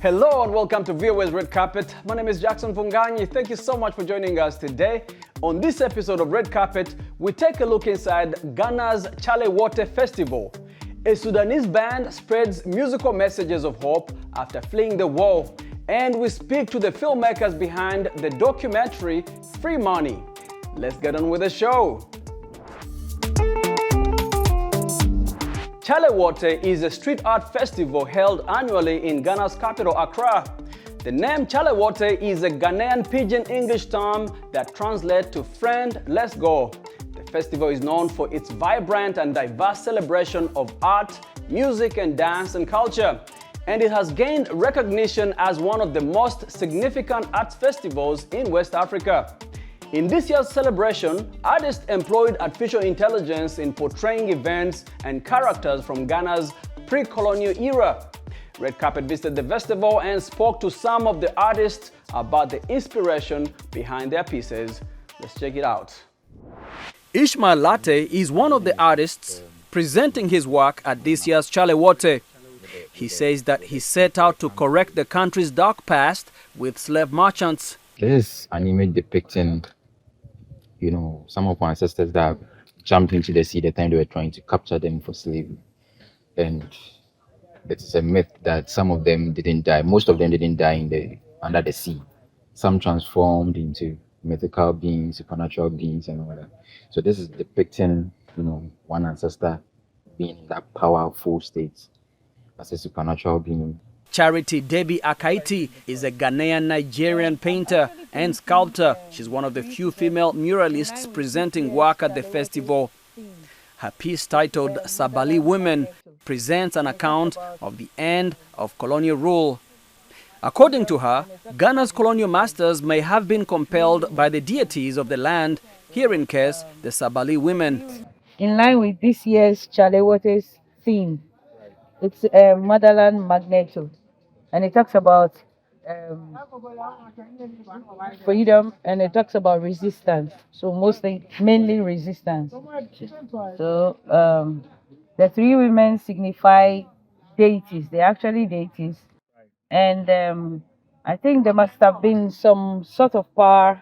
Hello and welcome to VOA's Red Carpet. My name is Jackson Funganyi. Thank you so much for joining us today. On this episode of Red Carpet, we take a look inside Ghana's Tote Festival. A Sudanese band spreads musical messages of hope after fleeing the war. And we speak to the filmmakers behind the documentary Free Money. Let's get on with the show. Tote is a street art festival held annually in Ghana's capital, Accra. The name Tote is a Ghanaian pidgin English term that translates to friend, let's go. The festival is known for its vibrant and diverse celebration of art, music, and dance and culture. And it has gained recognition as one of the most significant arts festivals in West Africa. In this year's celebration, artists employed artificial intelligence in portraying events and characters from Ghana's pre-colonial era. Red Carpet visited the festival and spoke to some of the artists about the inspiration behind their pieces. Let's check it out. Ishmael Latte is one of the artists presenting his work at this year's Tote. He says that he set out to correct the country's dark past with slave merchants. This anime depicting some of our ancestors that jumped into the sea the time they were trying to capture them for slavery. And it's a myth that some of them didn't die. Most of them didn't die under the sea. Some transformed into mythical beings, supernatural beings, and all that. So this is depicting, one ancestor being in that powerful state as a supernatural being. Charity Debbie Akaiti is a Ghanaian Nigerian painter and sculptor. She's one of the few female muralists presenting work at the festival. Her piece titled Sabali Women presents an account of the end of colonial rule. According to her, Ghana's colonial masters may have been compelled by the deities of the land, here in case the Sabali women. In line with this year's Chalewote's theme, it's Motherland Magneto. And it talks about freedom, and it talks about resistance. So mainly resistance. So the three women signify deities. They're actually deities. And I think there must have been some sort of power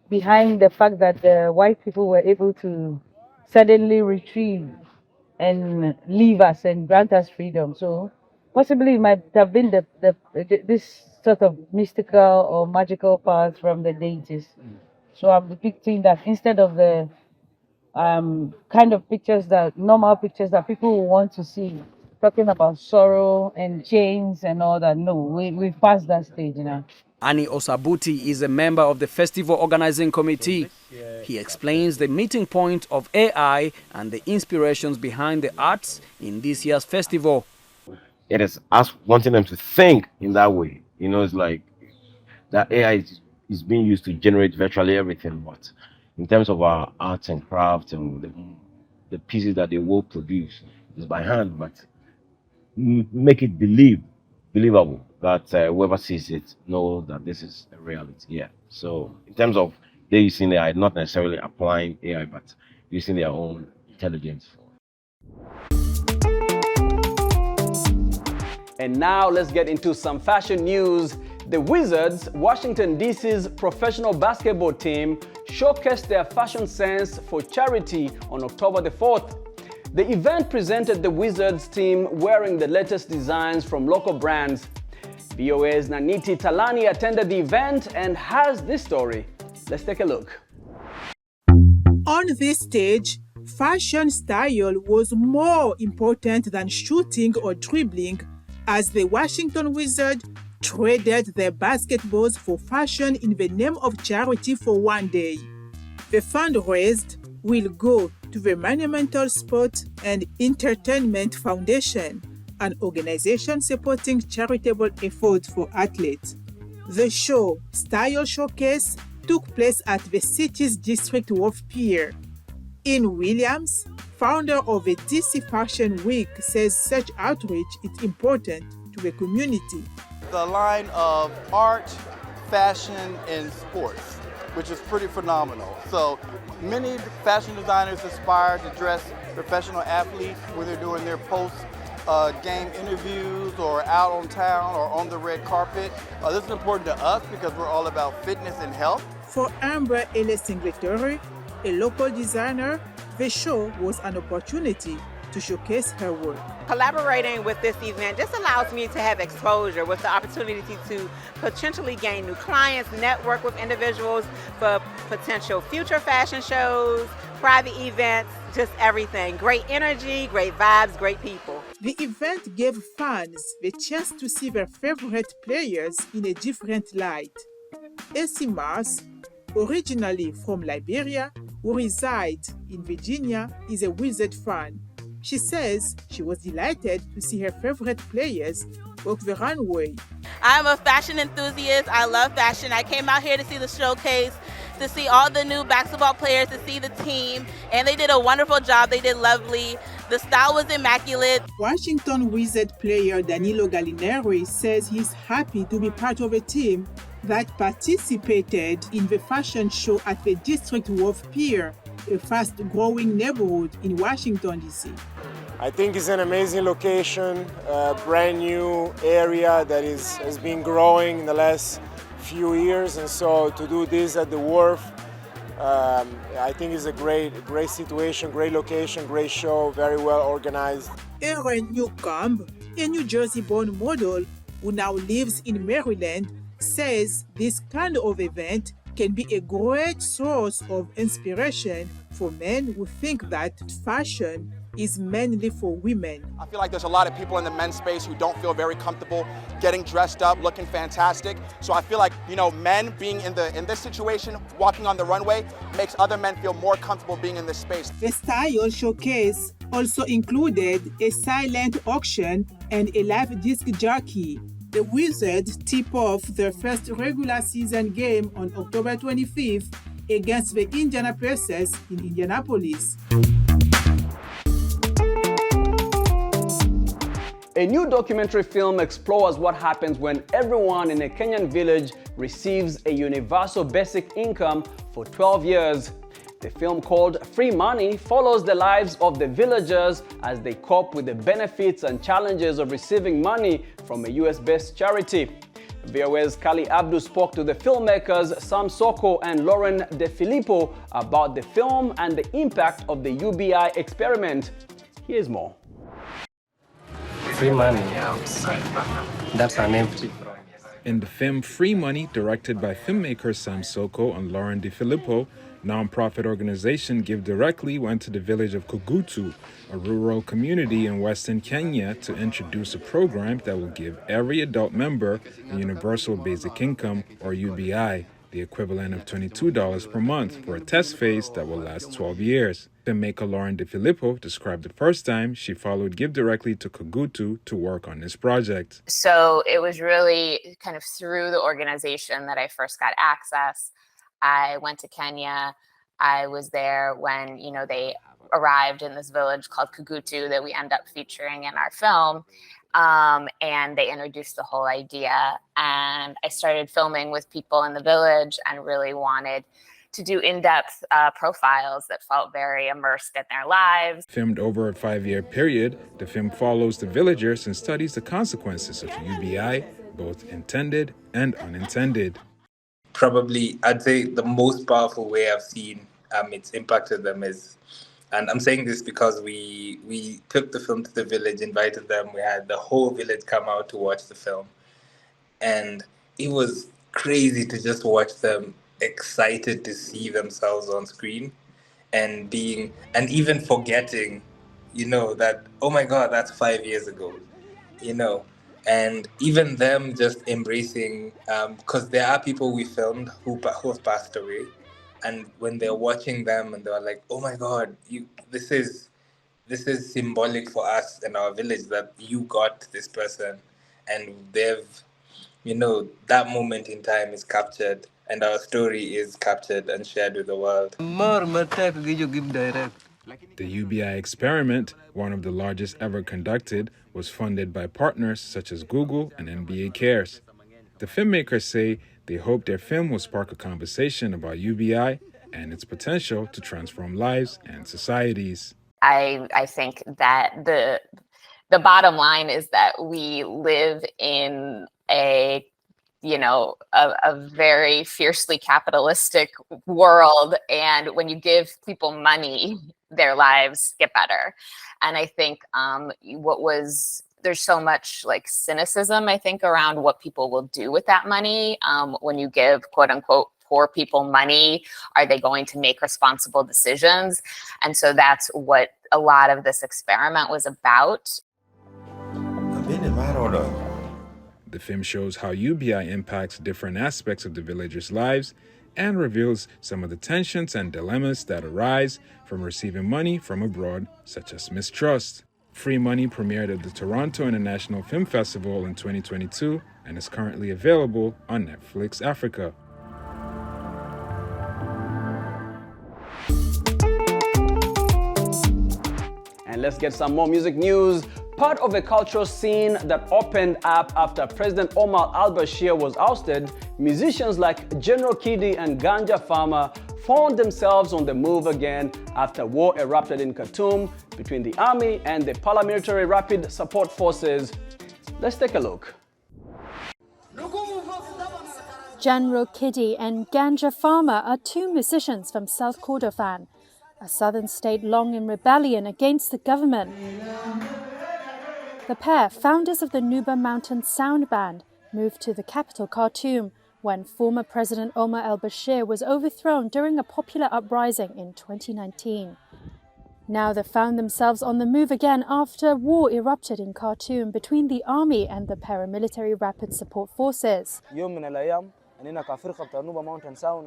behind the fact that the white people were able to suddenly retrieve and leave us and grant us freedom. So possibly it might have been this sort of mystical or magical powers from the deities. So I'm depicting that instead of the kind of normal pictures that people will want to see, talking about sorrow and chains and all that. No, we've passed that stage now. Annie Osabuti is a member of the festival organizing committee. He explains the meeting point of AI and the inspirations behind the arts in this year's festival. It is us wanting them to think in that way. It's like that AI is being used to generate virtually everything, but in terms of our arts and craft and the pieces that they will produce is by hand, but make it believable that whoever sees it knows that this is a reality. Yeah. So in terms of they using AI, not necessarily applying AI, but using their own intelligence. And now let's get into some fashion news. The Wizards, Washington DC's professional basketball team, showcased their fashion sense for charity on October the 4th. The event presented the Wizards team wearing the latest designs from local brands. VOA's Naniti Talani attended the event and has this story. Let's take a look. On this stage, fashion style was more important than shooting or dribbling, as the Washington Wizards traded their basketballs for fashion in the name of charity for one day. The fund raised will go to the Monumental Sport and Entertainment Foundation, an organization supporting charitable efforts for athletes. The show, Style Showcase, took place at the city's District Wharf Pier. Ian Williams, founder of the DC Fashion Week, says such outreach is important to the community. The line of art, fashion, and sports, which is pretty phenomenal. So many fashion designers aspire to dress professional athletes when they're doing their post game interviews or out on town or on the red carpet. This is important to us because we're all about fitness and health. For Amber Ellis Singletary, a local designer, the show was an opportunity to showcase her work. Collaborating with this event just allows me to have exposure with the opportunity to potentially gain new clients, network with individuals for potential future fashion shows, private events, just everything. Great energy, great vibes, great people. The event gave fans the chance to see their favorite players in a different light. AC Mars, originally from Liberia, who resides in Virginia, is a Wizard fan. She says she was delighted to see her favorite players walk the runway. I'm a fashion enthusiast. I love fashion. I came out here to see the showcase, to see all the new basketball players, to see the team, and they did a wonderful job. They did lovely. The style was immaculate. Washington Wizard player Danilo Gallinari says he's happy to be part of a team that participated in the fashion show at the District Wharf Pier, a fast-growing neighborhood in Washington, D.C. I think it's an amazing location, a brand new area that has been growing in the last few years, and so to do this at the wharf, I think is a great situation, great location, great show, very well organized. Erin Newcomb, a New Jersey-born model who now lives in Maryland, says this kind of event can be a great source of inspiration for men who think that fashion is mainly for women. I feel like there's a lot of people in the men's space who don't feel very comfortable getting dressed up, looking fantastic. So I feel like, men being in this situation, walking on the runway, makes other men feel more comfortable being in this space. The style showcase also included a silent auction and a live disc jockey. The Wizards tip off their first regular season game on October 25th against the Indiana Pacers in Indianapolis. A new documentary film explores what happens when everyone in a Kenyan village receives a universal basic income for 12 years. The film, called Free Money, follows the lives of the villagers as they cope with the benefits and challenges of receiving money from a US-based charity. VOA's Kali Abdu spoke to the filmmakers Sam Soko and Lauren DeFilippo about the film and the impact of the UBI experiment. Here's more. Free money, that's an empty promise. In the film Free Money, directed by filmmakers Sam Soko and Lauren DeFilippo, non-profit organization Give Directly went to the village of Kugutu, a rural community in western Kenya, to introduce a program that will give every adult member a universal basic income, or UBI, the equivalent of $22 per month, for a test phase that will last 12 years. Filmmaker Lauren DeFilippo described the first time she followed Give Directly to Kugutu to work on this project. So it was really kind of through the organization that I first got access. I went to Kenya. I was there when, they arrived in this village called Kugutu that we end up featuring in our film. And they introduced the whole idea. And I started filming with people in the village and really wanted to do in-depth profiles that felt very immersed in their lives. Filmed over a 5-year period, the film follows the villagers and studies the consequences of UBI, both intended and unintended. Probably, I'd say the most powerful way I've seen it's impacted them is, and I'm saying this because we took the film to the village, invited them, we had the whole village come out to watch the film. And it was crazy to just watch them excited to see themselves on screen and even forgetting, that, oh my God, that's 5 years ago, and even them just embracing, because there are people we filmed who have passed away, and when they're watching them and they're like, oh my God, this is symbolic for us in our village that you got this person, and they've, that moment in time is captured and our story is captured and shared with the world. The UBI experiment, one of the largest ever conducted, was funded by partners such as Google and NBA Cares. The filmmakers say they hope their film will spark a conversation about UBI and its potential to transform lives and societies. I think that the bottom line is that we live in a very fiercely capitalistic world. And when you give people money, their lives get better. And I think there's so much like cynicism, I think, around what people will do with that money. When you give quote unquote poor people money, are they going to make responsible decisions? And so that's what a lot of this experiment was about. The film shows how UBI impacts different aspects of the villagers' lives and reveals some of the tensions and dilemmas that arise from receiving money from abroad, such as mistrust. Free Money premiered at the Toronto International Film Festival in 2022 and is currently available on Netflix Africa. And let's get some more music news. Part of a cultural scene that opened up after President Omar al-Bashir was ousted, musicians like General Kiddy and Ganja Farmer found themselves on the move again after war erupted in Khartoum between the army and the paramilitary rapid support forces. Let's take a look. General Kiddy and Ganja Farmer are two musicians from South Kordofan, a southern state long in rebellion against the government. The pair, founders of the Nuba Mountain Sound Band, moved to the capital Khartoum when former President Omar al-Bashir was overthrown during a popular uprising in 2019. Now they found themselves on the move again after war erupted in Khartoum between the army and the paramilitary rapid support forces.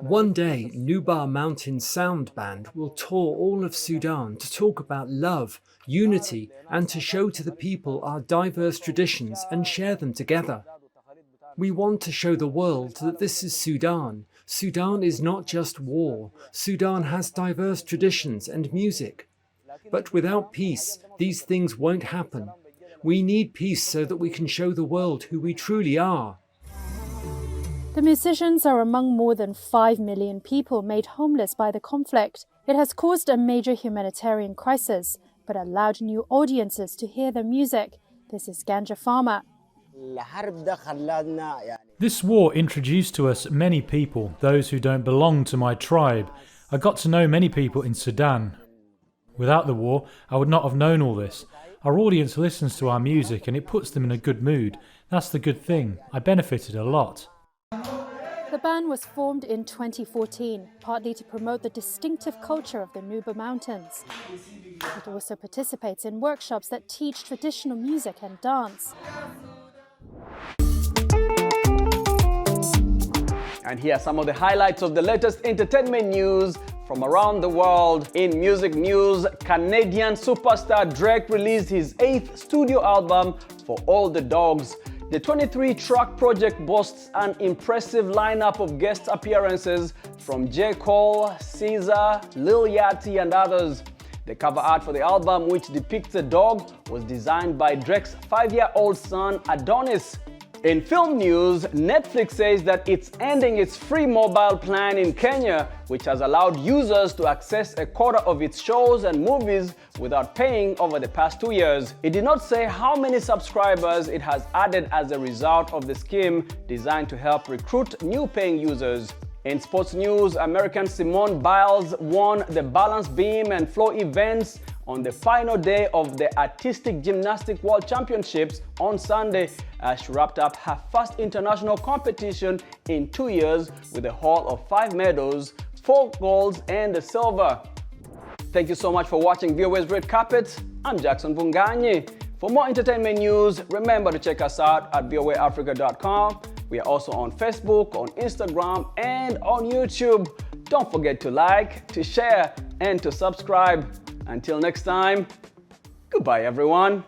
One day, Nuba Mountain Sound Band will tour all of Sudan to talk about love, unity, and to show to the people our diverse traditions and share them together. We want to show the world that this is Sudan. Sudan is not just war. Sudan has diverse traditions and music. But without peace, these things won't happen. We need peace so that we can show the world who we truly are. The musicians are among more than 5 million people made homeless by the conflict. It has caused a major humanitarian crisis, but allowed new audiences to hear their music. This is Ganja Farmer. This war introduced to us many people, those who don't belong to my tribe. I got to know many people in Sudan. Without the war, I would not have known all this. Our audience listens to our music and it puts them in a good mood. That's the good thing. I benefited a lot. The band was formed in 2014, partly to promote the distinctive culture of the Nuba Mountains. It also participates in workshops that teach traditional music and dance. And here are some of the highlights of the latest entertainment news from around the world. In music news, Canadian superstar Drake released his 8th studio album, For All the Dogs. The 23-track project boasts an impressive lineup of guest appearances from J. Cole, SZA, Lil Yachty, and others. The cover art for the album, which depicts a dog, was designed by Drake's 5-year-old son, Adonis. In film news, Netflix says that it's ending its free mobile plan in Kenya, which has allowed users to access a quarter of its shows and movies without paying over the past 2 years. It did not say how many subscribers it has added as a result of the scheme designed to help recruit new paying users. In sports news, American Simone Biles won the balance beam and floor events on the final day of the Artistic Gymnastics World Championships on Sunday as she wrapped up her first international competition in 2 years with a haul of 5 medals, 4 golds and a silver. Thank you so much for watching VOA's Red Carpet. I'm Jackson Bunganyi. For more entertainment news, remember to check us out at voaafrica.com. We are also on Facebook, on Instagram, and on YouTube. Don't forget to like, to share, and to subscribe. Until next time, goodbye everyone.